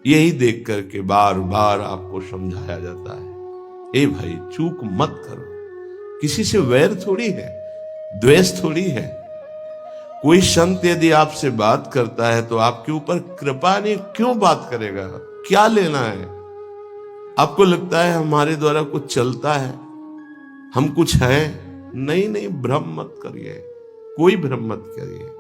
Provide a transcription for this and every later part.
यही देख करके बार बार आपको समझाया जाता है, ए भाई चूक मत करो। किसी से वैर थोड़ी है, द्वेष थोड़ी है। कोई संत यदि आपसे बात करता है तो आपके ऊपर कृपा नहीं, क्यों बात करेगा? क्या लेना है? आपको लगता है हमारे द्वारा कुछ चलता है, हम कुछ हैं? नहीं नहीं, भ्रम मत करिए, कोई भ्रम मत करिए।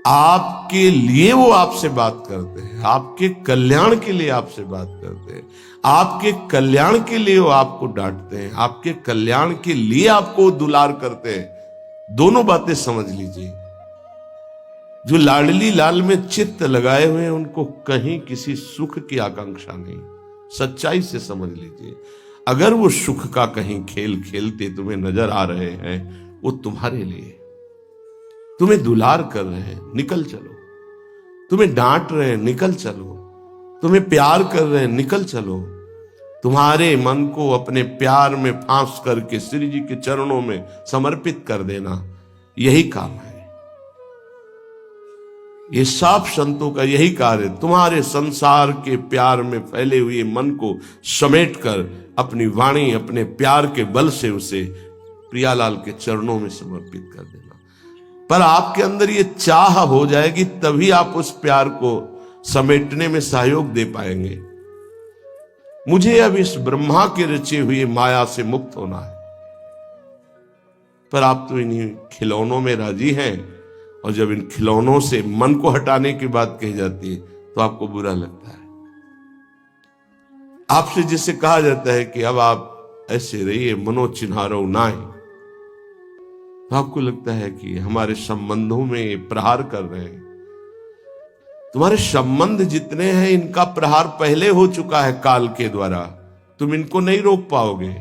आपके लिए वो आपसे बात करते हैं, आपके कल्याण के लिए आपसे बात करते हैं, आपके कल्याण के लिए वो आपको डांटते हैं, आपके कल्याण के लिए आपको दुलार करते हैं। दोनों बातें समझ लीजिए। जो लाडली लाल में चित्त लगाए हुए हैं उनको कहीं किसी सुख की आकांक्षा नहीं। सच्चाई से समझ लीजिए, अगर वो सुख का कहीं खेल खेलते तुम्हें नजर आ रहे हैं, वो तुम्हारे लिए, तुम्हें दुलार कर रहे हैं, निकल चलो। तुम्हें डांट रहे हैं, निकल चलो। तुम्हें प्यार कर रहे हैं, निकल चलो। तुम्हारे मन को अपने प्यार में फांस करके श्री जी के चरणों में समर्पित कर देना, यही काम है। ये सब संतों का यही कार्य, तुम्हारे संसार के प्यार में फैले हुए मन को समेटकर अपनी वाणी, अपने प्यार के बल से उसे प्रियालाल के चरणों में समर्पित कर देना। पर आपके अंदर ये चाह हो जाएगी, तभी आप उस प्यार को समेटने में सहयोग दे पाएंगे। मुझे अब इस ब्रह्मा के रचे हुए माया से मुक्त होना है, पर आप तो इन्हीं खिलौनों में राजी हैं, और जब इन खिलौनों से मन को हटाने की बात कही जाती है तो आपको बुरा लगता है। आपसे जिसे कहा जाता है कि अब आप ऐसे रहिए, मनो चिन्हारो नाय, तो आपको लगता है कि हमारे संबंधों में प्रहार कर रहे हैं। तुम्हारे संबंध जितने हैं इनका प्रहार पहले हो चुका है काल के द्वारा, तुम इनको नहीं रोक पाओगे।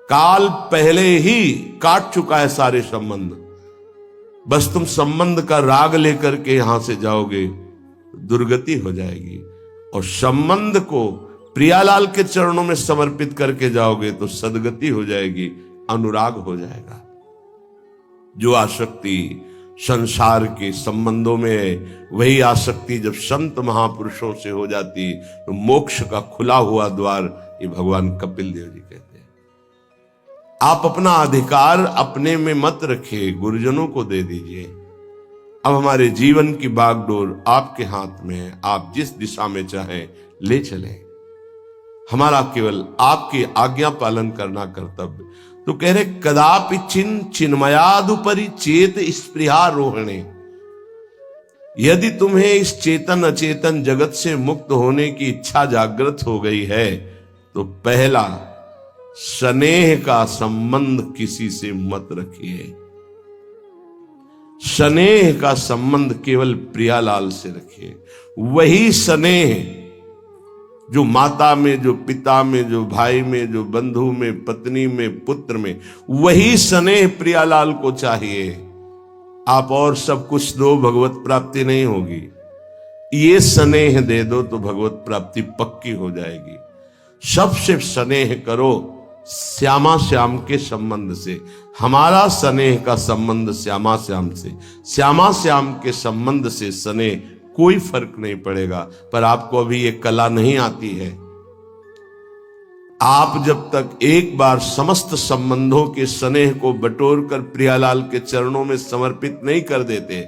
काल पहले ही काट चुका है सारे संबंध। बस तुम संबंध का राग लेकर के यहां से जाओगे, दुर्गति हो जाएगी। और संबंध को प्रियालाल के चरणों में समर्पित करके जाओगे तो सदगति हो जाएगी, अनुराग हो जाएगा। जो आसक्ति संसार के संबंधों में है, वही आसक्ति जब संत महापुरुषों से हो जाती तो मोक्ष का खुला हुआ द्वार, ये भगवान कपिल देव जी कहते हैं। आप अपना अधिकार अपने में मत रखिए, गुरुजनों को दे दीजिए। अब हमारे जीवन की बागडोर आपके हाथ में है, आप जिस दिशा में चाहें ले चलें। हमारा केवल आपकी आज्ञा पालन करना कर्तव्य। तो कह रहे कदापि चिन्मयादुपरि चेत स्पृहा रोहिणे। यदि तुम्हें इस चेतन अचेतन जगत से मुक्त होने की इच्छा जागृत हो गई है तो पहला, स्नेह का संबंध किसी से मत रखिए। स्नेह का संबंध केवल प्रियालाल से रखिए। वही स्नेह जो माता में, जो पिता में, जो भाई में, जो बंधु में, पत्नी में, पुत्र में, वही स्नेह प्रियालाल को चाहिए। आप और सब कुछ दो, भगवत प्राप्ति नहीं होगी। ये स्नेह दे दो तो भगवत प्राप्ति पक्की हो जाएगी। सबसे स्नेह करो श्यामा श्याम के संबंध से। हमारा स्नेह का संबंध श्यामा श्याम से, श्यामा श्याम के संबंध से स्नेह कोई फर्क नहीं पड़ेगा। पर आपको अभी ये कला नहीं आती है। आप जब तक एक बार समस्त संबंधों के स्नेह को बटोर कर प्रियालाल के चरणों में समर्पित नहीं कर देते,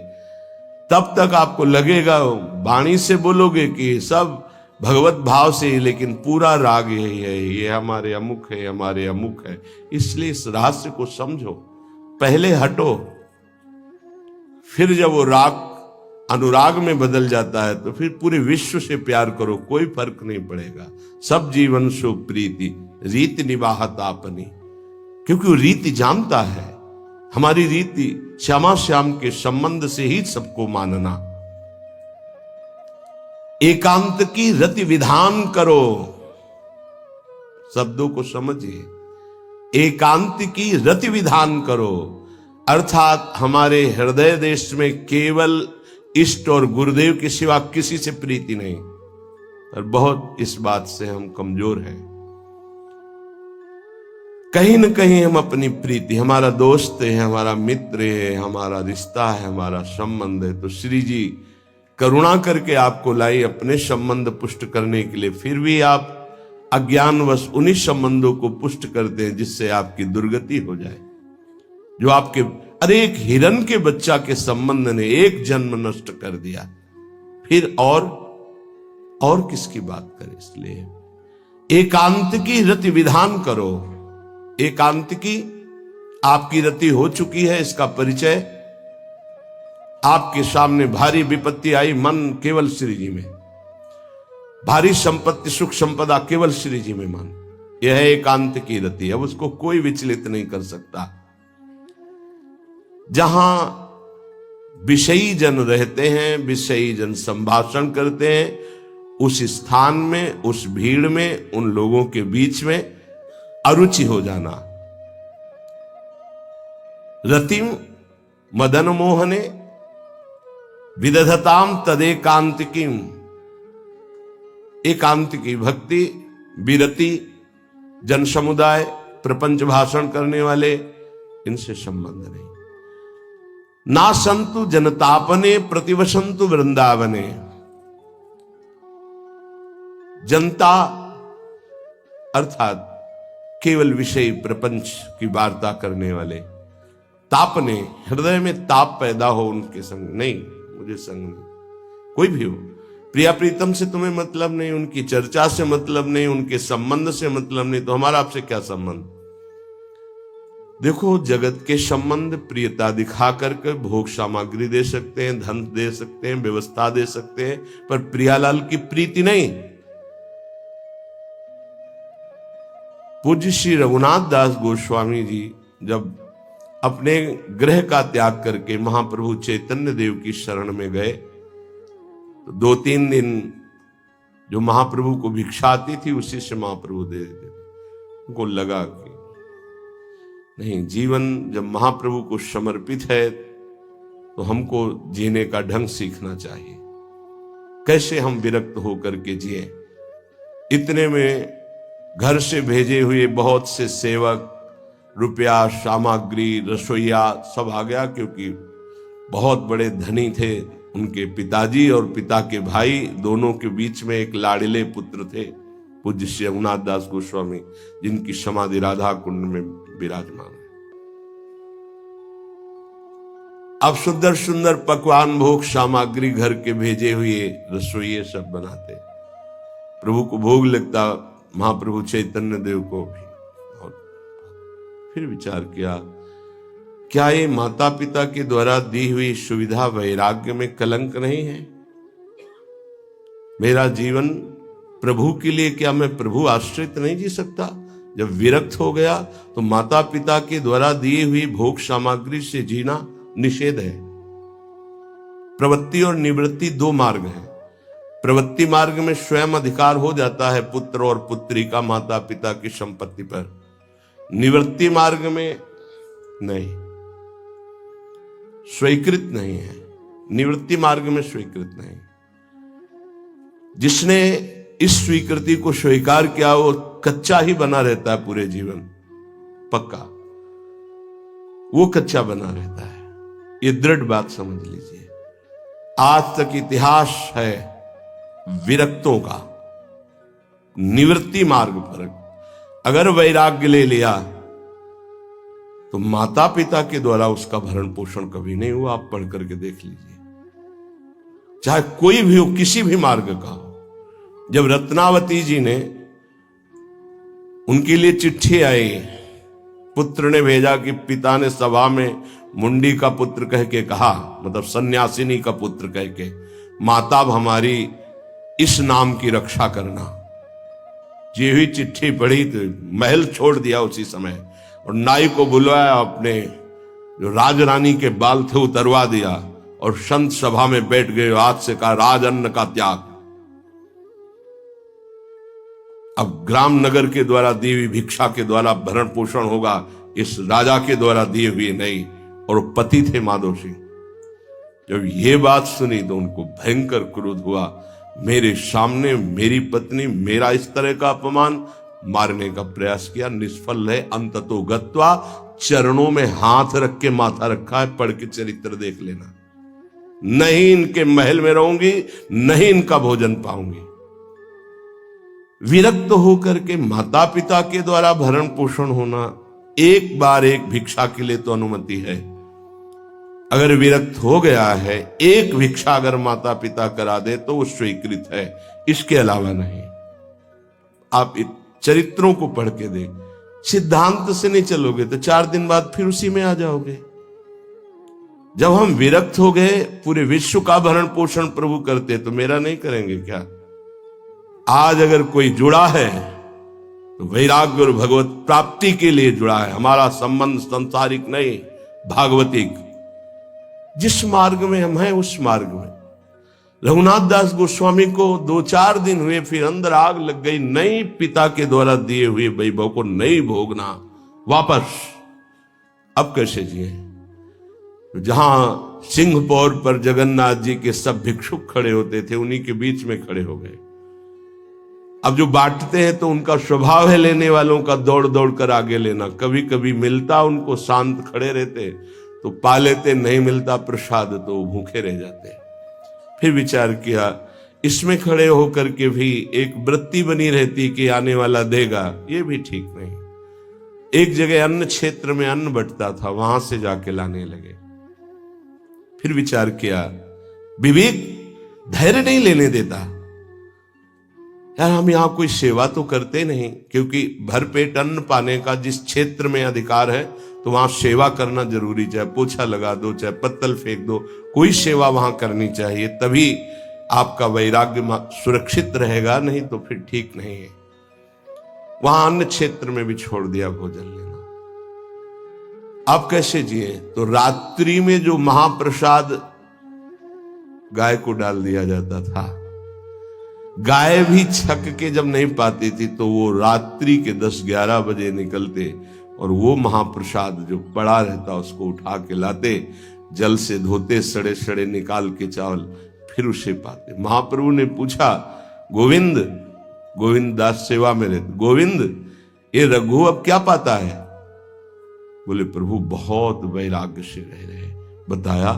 तब तक आपको लगेगा, वाणी से बोलोगे कि सब भगवत भाव से, लेकिन पूरा राग यही है, ये हमारे अमुक है, हमारे अमुक है। इसलिए इस रहस्य को समझो, पहले हटो, फिर जब वो राग अनुराग में बदल जाता है तो फिर पूरे विश्व से प्यार करो, कोई फर्क नहीं पड़ेगा। सब जीवन सो प्रीति रीति निवाहत आपनी, क्योंकि वो रीति जानता है। हमारी रीति श्यामा श्याम के संबंध से ही सबको मानना। एकांत की रति विधान करो, शब्दों को समझिए। एकांत की रति विधान करो, अर्थात हमारे हृदय देश में केवल इष्ट और गुरुदेव के सिवा किसी से प्रीति नहीं। और बहुत इस बात से हम कमजोर हैं। कहीं न कहीं हम अपनी प्रीति, हमारा दोस्त है, हमारा मित्र है, हमारा रिश्ता है, हमारा संबंध है, तो श्री जी करुणा करके आपको लाई अपने संबंध पुष्ट करने के लिए, फिर भी आप अज्ञानवश उन्हीं संबंधों को पुष्ट करते हैं जिससे आपकी दुर्गति हो जाए। जो आपके अरे एक हिरण के बच्चा के संबंध ने एक जन्म नष्ट कर दिया, फिर और किसकी बात करें। इसलिए एकांत की रति विधान करो। एकांत की आपकी रति हो चुकी है, इसका परिचय आपके सामने भारी विपत्ति आई, मन केवल श्री जी में, भारी संपत्ति सुख संपदा केवल श्री जी में मन, यह है एकांत की रति। अब उसको कोई विचलित नहीं कर सकता। जहां विषयी जन रहते हैं, विषयी जन संभाषण करते हैं, उस स्थान में, उस भीड़ में, उन लोगों के बीच में अरुचि हो जाना। रतिम मदन मोहने विदधताम तदेकांतिकीम। एकांत की भक्ति, विरति, जन समुदाय, प्रपंच भाषण करने वाले, इनसे संबंध नहीं। ना संतु जनतापने प्रतिवसंतु वृंदावने। जनता अर्थात केवल विषय प्रपंच की वार्ता करने वाले, तापने, हृदय में ताप पैदा हो उनके संग नहीं, मुझे संग नहीं। कोई भी हो, प्रिया प्रीतम से तुम्हें मतलब नहीं, उनकी चर्चा से मतलब नहीं, उनके संबंध से मतलब नहीं, तो हमारा आपसे क्या संबंध। देखो, जगत के संबंध प्रियता दिखा करके भोग सामग्री दे सकते हैं, धन दे सकते हैं, व्यवस्था दे सकते हैं, पर प्रियालाल की प्रीति नहीं। पूज्य श्री रघुनाथ दास गोस्वामी जी जब अपने गृह का त्याग करके महाप्रभु चैतन्य देव की शरण में गए, तो 2-3 दिन जो महाप्रभु को भिक्षा आती थी उसी से महाप्रभु दे देते थे। उनको लगा कि नहीं, जीवन जब महाप्रभु को समर्पित है तो हमको जीने का ढंग सीखना चाहिए, कैसे हम विरक्त होकर के जिए। इतने में घर से भेजे हुए बहुत से सेवक, रुपया, सामग्री, रसोईया सब आ गया, क्योंकि बहुत बड़े धनी थे उनके पिताजी, और पिता के भाई दोनों के बीच में एक लाड़िले पुत्र थे, पूज्य श्री रघुनाथ दास गोस्वामी, जिनकी समाधि राधा कुंड में विराजमान है। अब सुंदर सुंदर पकवान, भोग सामग्री घर के भेजे हुए रसोइये सब बनाते, प्रभु को भोग लगता, महाप्रभु चैतन्य देव को भी। और फिर विचार किया, क्या ये माता पिता के द्वारा दी हुई सुविधा वैराग्य में कलंक नहीं है। मेरा जीवन प्रभु के लिए, क्या मैं प्रभु आश्रित नहीं जी सकता। जब विरक्त हो गया तो माता पिता के द्वारा दी हुई भोग सामग्री से जीना निषेध है। प्रवृत्ति और निवृत्ति 2 मार्ग हैं। प्रवृत्ति मार्ग में स्वयं अधिकार हो जाता है पुत्र और पुत्री का माता पिता की संपत्ति पर, निवृत्ति मार्ग में नहीं, स्वीकृत नहीं है। निवृत्ति मार्ग में स्वीकृत नहीं। जिसने इस स्वीकृति को स्वीकार किया वो कच्चा ही बना रहता है पूरे जीवन, पक्का वो कच्चा बना रहता है। ये दृढ़ बात समझ लीजिए। आज तक इतिहास है विरक्तों का। निवृत्ति मार्ग पर अगर वैराग्य ले लिया तो माता पिता के द्वारा उसका भरण पोषण कभी नहीं हुआ। आप पढ़ करके देख लीजिए, चाहे कोई भी हो, किसी भी मार्ग का हो। जब रत्नावती जी ने, उनके लिए चिट्ठी आई, पुत्र ने भेजा कि पिता ने सभा में मुंडी का पुत्र कह के कहा, मतलब सन्यासिनी का पुत्र कह के, माता हमारी इस नाम की रक्षा करना। ये हुई चिट्ठी पढ़ी तो महल छोड़ दिया उसी समय, और नाई को बुलवाया, अपने जो राजरानी के बाल थे उतरवा दिया, और संत सभा में बैठ गए। आज से कहा राज अन्न का त्याग। अब ग्राम नगर के द्वारा दी हुई भिक्षा के द्वारा भरण पोषण होगा, इस राजा के द्वारा दिए हुए नहीं। और पति थे माधव सिंह। जब ये बात सुनी तो उनको भयंकर क्रोध हुआ। मेरे सामने मेरी पत्नी, मेरा इस तरह का अपमान, मारने का प्रयास किया, निष्फल है। अंततो गत्वा, चरणों में हाथ रख के माथा रखा है, पढ़ के चरित्र देख लेना। नहीं इनके महल में रहूंगी, नहीं इनका भोजन पाऊंगी। विरक्त होकर के माता पिता के द्वारा भरण पोषण होना एक बार एक भिक्षा के लिए तो अनुमति है। अगर विरक्त हो गया है, एक भिक्षा अगर माता पिता करा दे तो वो स्वीकृत है, इसके अलावा नहीं। आप चरित्रों को पढ़ के देख, सिद्धांत से नहीं चलोगे तो 4 दिन बाद फिर उसी में आ जाओगे। जब हम विरक्त हो गए, पूरे विश्व का भरण पोषण प्रभु करते, तो मेरा नहीं करेंगे क्या? आज अगर कोई जुड़ा है तो वैराग्य और भगवत प्राप्ति के लिए जुड़ा है। हमारा संबंध संसारिक नहीं, भागवतिक। जिस मार्ग में हम हैं उस मार्ग में। रघुनाथ दास गोस्वामी को 2-4 दिन हुए, फिर अंदर आग लग गई। नहीं, पिता के द्वारा दिए हुए वैभव को नहीं भोगना, वापस। अब कैसे जिए? जहां सिंहपौर पर जगन्नाथ जी के सब भिक्षुक खड़े होते थे, उन्हीं के बीच में खड़े हो गए। अब जो बांटते हैं तो उनका स्वभाव है लेने वालों का दौड़ दौड़ कर आगे लेना। कभी कभी मिलता, उनको शांत खड़े रहते तो पा लेते, नहीं मिलता प्रसाद तो भूखे रह जाते। फिर विचार किया, इसमें खड़े होकर के भी एक वृत्ति बनी रहती कि आने वाला देगा, ये भी ठीक नहीं। एक जगह अन्न क्षेत्र में अन्न बंटता था, वहां से जाके लाने लगे। फिर विचार किया, विवेक धैर्य नहीं लेने देता। यार हम यहां कोई सेवा तो करते नहीं, क्योंकि भरपेट अन्न पाने का जिस क्षेत्र में अधिकार है तो वहां सेवा करना जरूरी। चाहे पोछा लगा दो, चाहे पत्तल फेंक दो, कोई सेवा वहां करनी चाहिए, तभी आपका वैराग्य सुरक्षित रहेगा, नहीं तो फिर ठीक नहीं है। वहां अन्य क्षेत्र में भी छोड़ दिया भोजन लेना। आप कैसे जिए? तो रात्रि में जो महाप्रसाद गाय को डाल दिया जाता था, गाय भी छक के जब नहीं पाती थी तो वो रात्रि के 10-11 बजे निकलते और वो महाप्रसाद जो पड़ा रहता उसको उठा के लाते, जल से धोते, सड़े सड़े निकाल के चावल, फिर उसे पाते। महाप्रभु ने पूछा, गोविंद, गोविंद दास सेवा में रहते, गोविंद ये रघु अब क्या पाता है? बोले प्रभु बहुत वैराग्य से रह रहे। बताया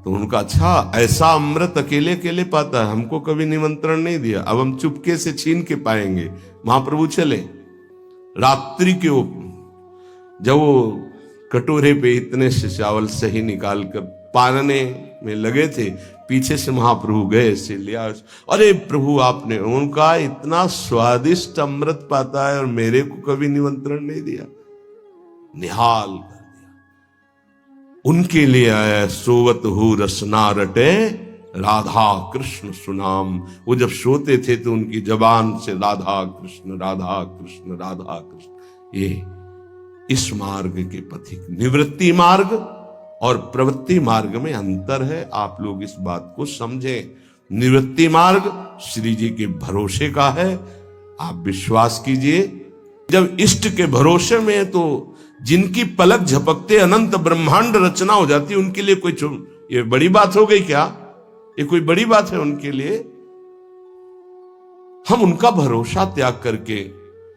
तो उनका, अच्छा ऐसा अमृत अकेले अकेले पाता है, हमको कभी निमंत्रण नहीं दिया, अब हम चुपके से छीन के पाएंगे। महाप्रभु चले रात्रि के जब वो कटोरे पे इतने से चावल सही निकाल कर पानने में लगे थे, पीछे से महाप्रभु गए, से लिया। अरे प्रभु आपने, उनका इतना स्वादिष्ट अमृत पाता है और मेरे को कभी निमंत्रण नहीं दिया, निहाल कर दिया। उनके लिए आया सोवत हु रसना रटे राधा कृष्ण सुनाम। वो जब सोते थे तो उनकी जबान से राधा कृष्ण राधा कृष्ण राधा कृष्ण। ये इस मार्ग के पथिक। निवृत्ति मार्ग और प्रवृत्ति मार्ग में अंतर है, आप लोग इस बात को समझें। निवृत्ति मार्ग श्री जी के भरोसे का है, आप विश्वास कीजिए। जब इष्ट के भरोसे में है तो जिनकी पलक झपकते अनंत ब्रह्मांड रचना हो जाती, उनके लिए कोई ये बड़ी बात हो गई क्या? ये कोई बड़ी बात है उनके लिए? हम उनका भरोसा त्याग करके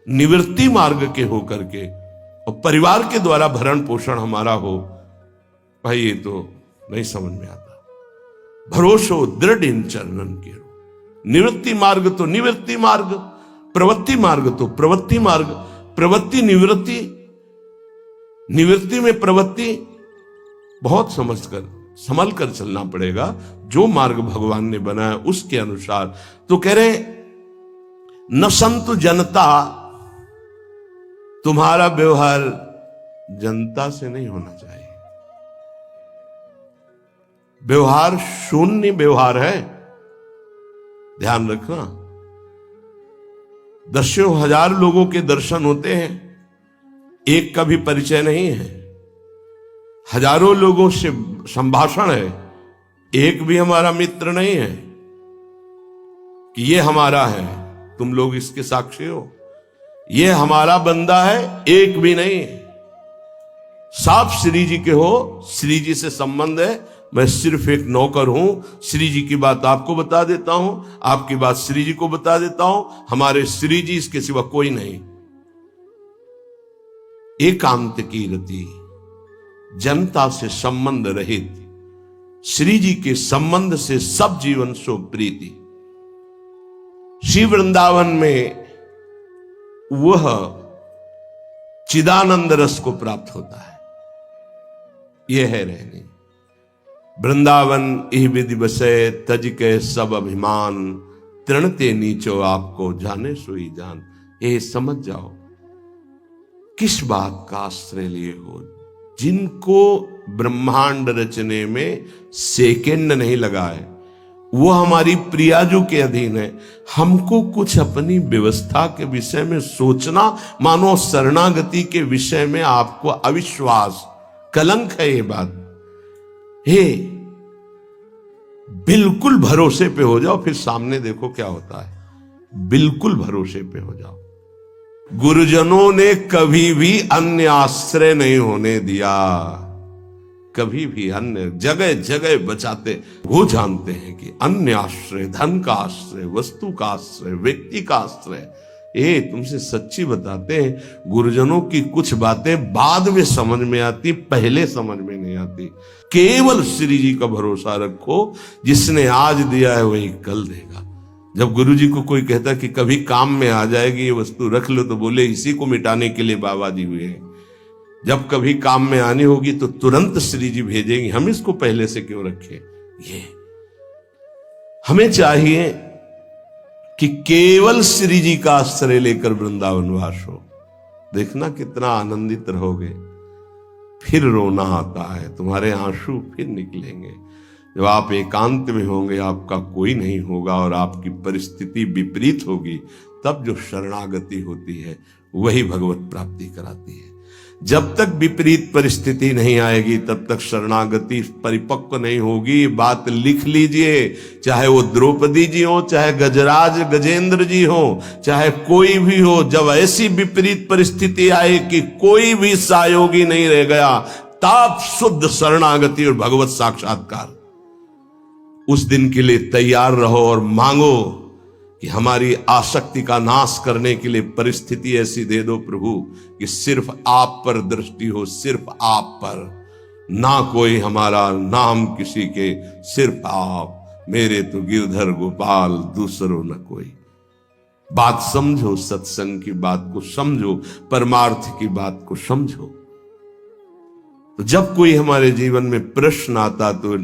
निवृत्ति मार्ग के हो करके और परिवार के द्वारा भरण पोषण हमारा हो, भाई ये तो नहीं समझ में आता। भरोसो दृढ़ इन चरणन के। निवृत्ति मार्ग तो निवृत्ति मार्ग, प्रवृत्ति मार्ग तो प्रवृत्ति मार्ग। प्रवृत्ति निवृत्ति, निवृत्ति में प्रवृत्ति, बहुत समझकर संभल कर चलना पड़ेगा। जो मार्ग भगवान ने बनाया उसके अनुसार। तो कह रहे न संतु जनता, तुम्हारा व्यवहार जनता से नहीं होना चाहिए। व्यवहार शून्य व्यवहार है, ध्यान रखना। दसियों हजार लोगों के दर्शन होते हैं, एक का भी परिचय नहीं है। हजारों लोगों से संभाषण है, एक भी हमारा मित्र नहीं है कि ये हमारा है, तुम लोग इसके साक्षी हो। ये हमारा बंदा है, एक भी नहीं। साफ श्री जी के हो, श्री जी से संबंध है, मैं सिर्फ एक नौकर हूं। श्री जी की बात आपको बता देता हूं, आपकी बात श्री जी को बता देता हूं। हमारे श्री जी, इसके सिवा कोई नहीं। एकांत की रति, जनता से संबंध रहित, श्री जी के संबंध से सब जीवन सो प्रीति। श्री वृंदावन में वह चिदानंद रस को प्राप्त होता है। यह है रहनी। वृंदावन इह विधि बसे, तज के सब अभिमान, तृणते नीचो आपको जाने सोई जान। ये समझ जाओ किस बात का आश्रय लिए हो। जिनको ब्रह्मांड रचने में सेकेंड नहीं लगा है, वो हमारी प्रियाजू के अधीन है। हमको कुछ अपनी व्यवस्था के विषय में सोचना, मानो शरणागति के विषय में आपको अविश्वास, कलंक है ये बात। हे, बिल्कुल भरोसे पे हो जाओ, फिर सामने देखो क्या होता है। बिल्कुल भरोसे पे हो जाओ। गुरुजनों ने कभी भी अन्य आश्रय नहीं होने दिया, कभी भी अन्य जगह जगह बचाते। वो जानते हैं कि अन्य आश्रय, धन का आश्रय, वस्तु का आश्रय, व्यक्ति का आश्रय, ये तुमसे सच्ची बताते हैं, गुरुजनों की कुछ बातें बाद में समझ में आती, पहले समझ में नहीं आती। केवल श्री जी का भरोसा रखो, जिसने आज दिया है वही कल देगा। जब गुरु जी को कोई कहता कि कभी काम में आ जाएगी ये वस्तु, रख लो, तो बोले इसी को मिटाने के लिए बाबा जी हुए हैं। जब कभी काम में आनी होगी तो तुरंत श्री जी भेजेंगे, हम इसको पहले से क्यों रखें। ये हमें चाहिए कि केवल श्री जी का आश्रय लेकर वृंदावन वास हो। देखना कितना आनंदित रहोगे। फिर रोना आता है, तुम्हारे आंसू फिर निकलेंगे। जब आप एकांत में होंगे, आपका कोई नहीं होगा और आपकी परिस्थिति विपरीत होगी, तब जो शरणागति होती है वही भगवत प्राप्ति कराती है। जब तक विपरीत परिस्थिति नहीं आएगी तब तक शरणागति परिपक्व नहीं होगी। बात लिख लीजिए, चाहे वो द्रौपदी जी हो, चाहे गजराज गजेंद्र जी हो, चाहे कोई भी हो, जब ऐसी विपरीत परिस्थिति आए कि कोई भी सहयोगी नहीं रह गया, तब शुद्ध शरणागति और भगवत साक्षात्कार। उस दिन के लिए तैयार रहो और मांगो कि हमारी आसक्ति का नाश करने के लिए परिस्थिति ऐसी दे दो प्रभु कि सिर्फ आप पर दृष्टि हो, सिर्फ आप पर, ना कोई हमारा, ना हम किसी के, सिर्फ आप। मेरे तो गिरधर गोपाल, दूसरों न कोई। बात समझो, सत्संग की बात को समझो, परमार्थ की बात को समझो। तो जब कोई हमारे जीवन में प्रश्न आता तो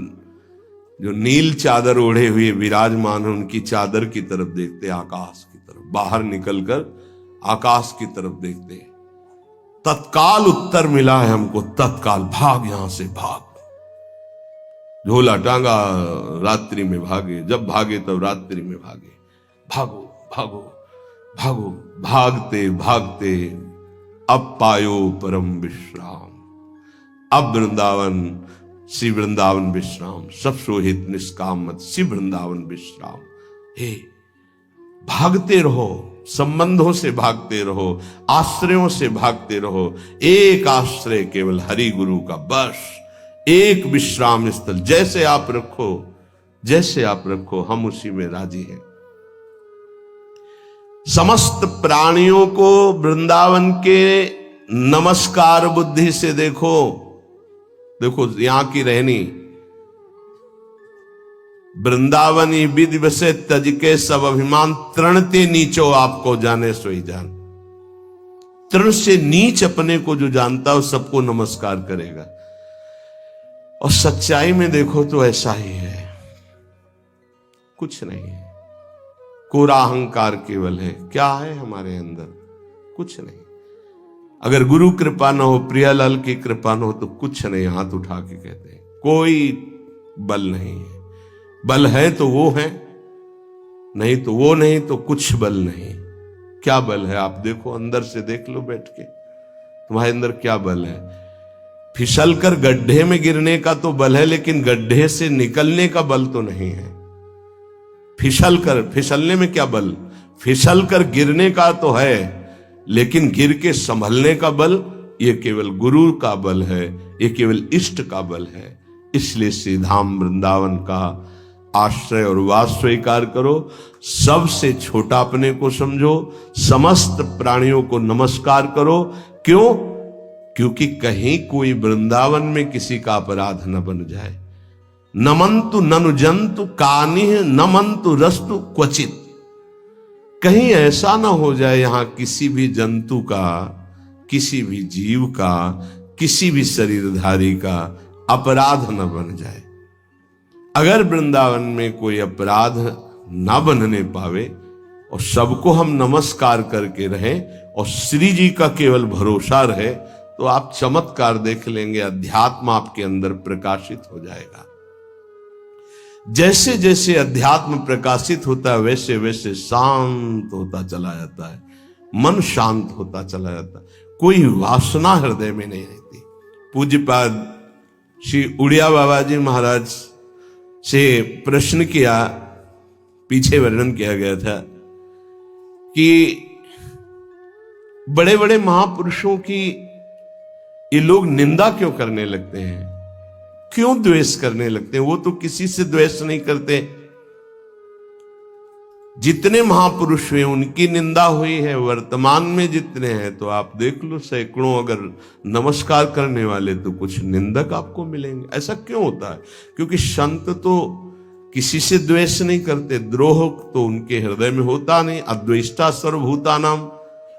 जो नील चादर ओढ़े हुए विराजमान है, उनकी चादर की तरफ देखते, आकाश की तरफ। बाहर निकलकर आकाश की तरफ देखते। तत्काल उत्तर मिला है हमको, तत्काल भाग, यहां से भाग। झोला टांगा, रात्रि में भागे, जब भागे तब रात्रि में भागे। भागो भागो भागो, भागते भागते अब पायो परम विश्राम। अब वृंदावन, श्री वृंदावन विश्राम, सब सोहित निष्काम मत, श्री वृंदावन विश्राम। हे, भागते रहो, संबंधों से भागते रहो, आश्रयों से भागते रहो। एक आश्रय केवल हरि गुरु का, बस एक विश्राम स्थल। जैसे आप रखो, जैसे आप रखो, हम उसी में राजी हैं। समस्त प्राणियों को वृंदावन के नमस्कार बुद्धि से देखो। देखो यहां की रहनी, वृंदावनी विधि बसे, तज के सब अभिमान, तृणते नीचो आपको जाने सोई जान। तृण से नीच अपने को जो जानता है सबको नमस्कार करेगा। और सच्चाई में देखो तो ऐसा ही है, कुछ नहीं है। कोरा अहंकार केवल है। क्या है हमारे अंदर? कुछ नहीं। अगर गुरु कृपा न हो, प्रियालाल की कृपा न हो, तो कुछ नहीं। हाथ उठा के कहते हैं कोई बल नहीं है। बल है तो वो है, नहीं तो वो नहीं, तो कुछ बल नहीं। क्या बल है? आप देखो, अंदर से देख लो बैठ के, तुम्हारे अंदर क्या बल है। फिसल कर गड्ढे में गिरने का तो बल है, लेकिन गड्ढे से निकलने का बल तो नहीं है। फिसलने में क्या बल? फिसल कर गिरने का तो है, लेकिन गिर के संभलने का बल ये केवल गुरु का बल है, ये केवल इष्ट का बल है। इसलिए श्री धाम वृंदावन का आश्रय और वास स्वीकार करो। सबसे छोटा अपने को समझो, समस्त प्राणियों को नमस्कार करो। क्यों? क्योंकि कहीं कोई वृंदावन में किसी का अपराध न बन जाए। नमंतु ननु जंतु कानिह नमंतु रस्तु क्वचित। कहीं ऐसा ना हो जाए यहां किसी भी जंतु का, किसी भी जीव का, किसी भी शरीरधारी का अपराध न बन जाए। अगर वृंदावन में कोई अपराध ना बनने पावे और सबको हम नमस्कार करके रहें और श्री जी का केवल भरोसा रहे, तो आप चमत्कार देख लेंगे, अध्यात्म आपके अंदर प्रकाशित हो जाएगा। जैसे जैसे अध्यात्म प्रकाशित होता है वैसे वैसे शांत होता चला जाता है, मन शांत होता चला जाता है, कोई वासना हृदय में नहीं रहती। पूज्यपाद श्री उड़िया बाबा जी महाराज से प्रश्न किया, पीछे वर्णन किया गया था कि बड़े बड़े महापुरुषों की ये लोग निंदा क्यों करने लगते हैं, क्यों द्वेष करने लगते हैं? वो तो किसी से द्वेष नहीं करते। जितने महापुरुष हुए उनकी निंदा हुई है, वर्तमान में जितने हैं तो आप देख लो सैकड़ों अगर नमस्कार करने वाले तो कुछ निंदक आपको मिलेंगे। ऐसा क्यों होता है? क्योंकि संत तो किसी से द्वेष नहीं करते, द्रोह तो उनके हृदय में होता नहीं, अद्वेष्टा सर्वभूतानाम।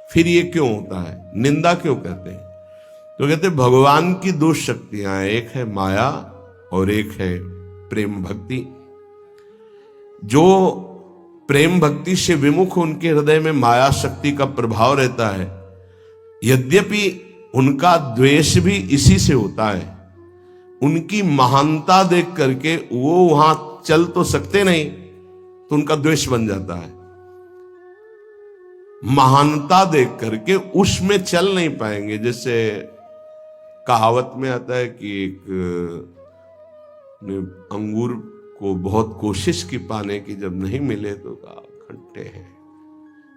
फिर ये क्यों होता है, निंदा क्यों करते हैं? तो कहते भगवान की दो शक्तियां हैं, एक है माया और एक है प्रेम भक्ति। जो प्रेम भक्ति से विमुख उनके हृदय में माया शक्ति का प्रभाव रहता है, यद्यपि उनका द्वेष भी इसी से होता है। उनकी महानता देख करके वो वहां चल तो सकते नहीं, तो उनका द्वेष बन जाता है। महानता देख करके उसमें चल नहीं पाएंगे। जैसे कहावत में आता है कि एक ने अंगूर को बहुत कोशिश की पाने की, जब नहीं मिले तो कहा खट्टे हैं,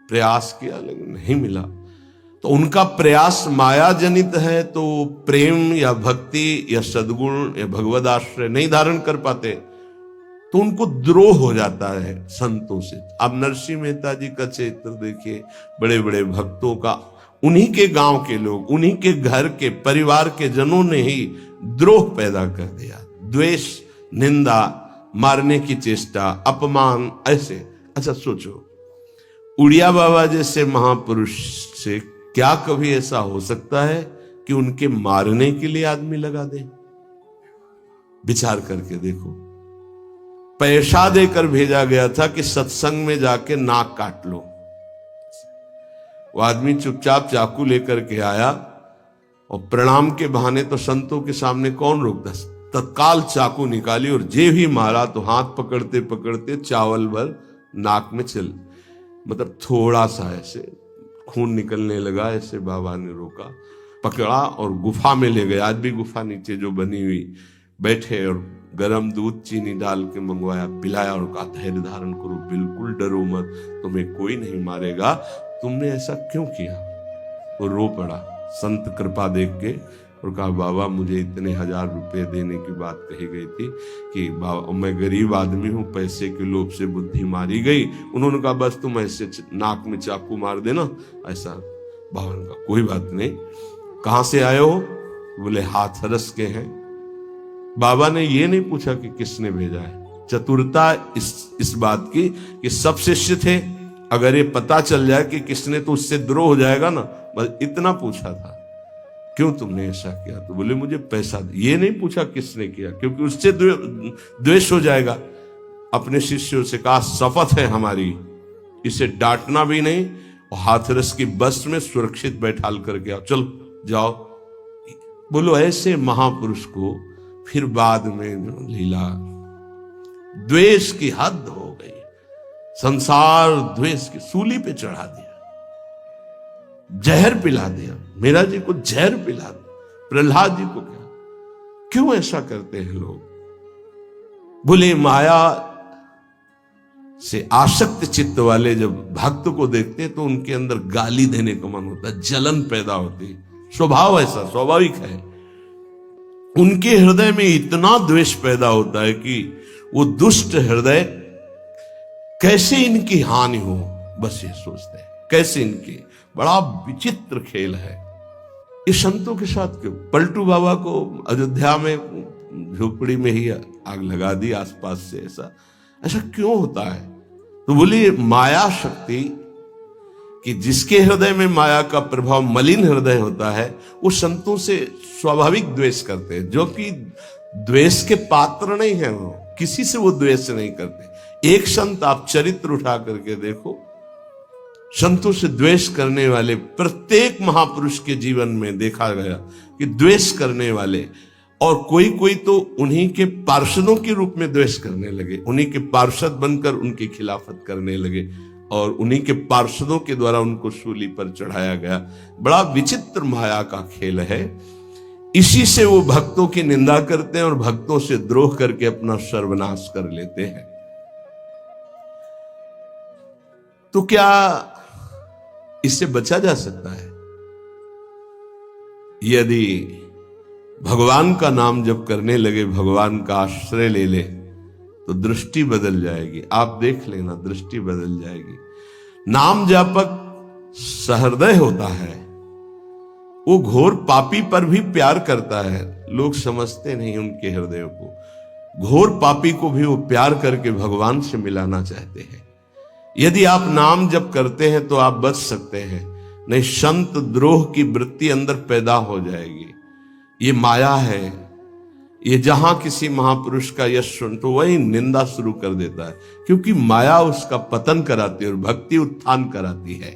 प्रयास किया लेकिन नहीं मिला। तो उनका प्रयास माया जनित है, तो प्रेम या भक्ति या सद्गुण या भगवद आश्रय नहीं धारण कर पाते, तो उनको द्रोह हो जाता है संतों से। अब नरसिंह मेहता जी का चरित्र देखिए, बड़े बड़े भक्तों का, उन्हीं के गांव के लोग, उन्हीं के घर के परिवार के जनों ने ही द्रोह पैदा कर दिया। द्वेष, निंदा, मारने की चेष्टा, अपमान, ऐसे। अच्छा सोचो, उड़िया बाबा जैसे महापुरुष से क्या कभी ऐसा हो सकता है कि उनके मारने के लिए आदमी लगा दे? विचार करके देखो। पैसा देकर भेजा गया था कि सत्संग में जाके नाक काट लो। वो आदमी चुपचाप चाकू लेकर के आया और प्रणाम के बहाने तो संतों के सामने कौन रोकता, तत्काल चाकू निकाली और जे भी मारा तो हाथ पकड़ते पकड़ते चावल भर नाक में चल, मतलब थोड़ा सा ऐसे खून निकलने लगा। ऐसे बाबा ने रोका, पकड़ा और गुफा में ले गए। आज भी गुफा नीचे जो बनी हुई, बैठे और गरम दूध चीनी डाल के मंगवाया, पिलाया और कहा धैर्य धारण करो, बिल्कुल डरो मत, तुम्हें कोई नहीं मारेगा, तुमने ऐसा क्यों किया? वो रो पड़ा संत कृपा देख के और कहा बाबा मुझे इतने 1000 रुपए देने की बात कही गई थी कि बाबा मैं गरीब आदमी हूं, पैसे के लोभ से बुद्धि मारी गई। उन्होंने कहा बस तुम ऐसे नाक में चाकू मार देना ऐसा। बाबा ने कहा कोई बात नहीं, कहां से आए हो? बोले हाथरस के हैं। बाबा ने ये नहीं पूछा कि किसने भेजा है। चतुरता इस बात की कि सब शिष्य थे, अगर ये पता चल जाए कि किसने, तो उससे द्रोह हो जाएगा ना, बस इतना पूछा था क्यों तुमने ऐसा किया? तो बोले मुझे पैसा दे। ये नहीं पूछा किसने किया, क्योंकि उससे द्वेष हो जाएगा। अपने शिष्यों से कहा शपथ है हमारी, इसे डांटना भी नहीं और हाथरस की बस में सुरक्षित बैठाल करके आओ, चलो जाओ। बोलो ऐसे महापुरुष को फिर बाद में लीला, द्वेष की हद हो गई, संसार द्वेष की सूली पे चढ़ा दिया, जहर पिला दिया। मेरा जी को जहर पिला दिया, प्रहलाद जी को क्या? क्यों ऐसा करते हैं लोग? बोले माया से आसक्त चित्त वाले जब भक्त को देखते हैं तो उनके अंदर गाली देने का मन होता है, जलन पैदा होती है, स्वभाव ऐसा स्वाभाविक है। उनके हृदय में इतना द्वेष पैदा होता है कि वो दुष्ट हृदय कैसे इनकी हानि हो, बस ये सोचते हैं कैसे इनकी। बड़ा विचित्र खेल है ये संतों के साथ। क्यों? पलटू बाबा को अयोध्या में झोपड़ी में ही आग लगा दी आसपास से। ऐसा ऐसा क्यों होता है? तो बोली माया शक्ति, कि जिसके हृदय में माया का प्रभाव, मलिन हृदय होता है, वो संतों से स्वाभाविक द्वेष करते हैं, जो कि द्वेष के पात्र नहीं है। वो किसी से वो द्वेष नहीं करते। एक संत आप चरित्र उठा करके देखो, संतों से द्वेष करने वाले प्रत्येक महापुरुष के जीवन में देखा गया कि द्वेष करने वाले, और कोई कोई तो उन्हीं के पार्षदों के रूप में द्वेष करने लगे, उन्हीं के पार्षद बनकर उनकी खिलाफत करने लगे, और उन्हीं के पार्षदों के द्वारा उनको सूली पर चढ़ाया गया। बड़ा विचित्र माया का खेल है। इसी से वो भक्तों की निंदा करते हैं और भक्तों से द्रोह करके अपना सर्वनाश कर लेते हैं। तो क्या इससे बचा जा सकता है? यदि भगवान का नाम जप करने लगे, भगवान का आश्रय ले ले, तो दृष्टि बदल जाएगी। आप देख लेना, दृष्टि बदल जाएगी। नाम जापक सहृदय होता है, वो घोर पापी पर भी प्यार करता है। लोग समझते नहीं उनके हृदय को। घोर पापी को भी वो प्यार करके भगवान से मिलाना चाहते हैं। यदि आप नाम जप करते हैं तो आप बच सकते हैं, नहीं संत द्रोह की वृत्ति अंदर पैदा हो जाएगी। ये माया है। ये जहां किसी महापुरुष का यश सुन तो वही निंदा शुरू कर देता है, क्योंकि माया उसका पतन कराती है और भक्ति उत्थान कराती है।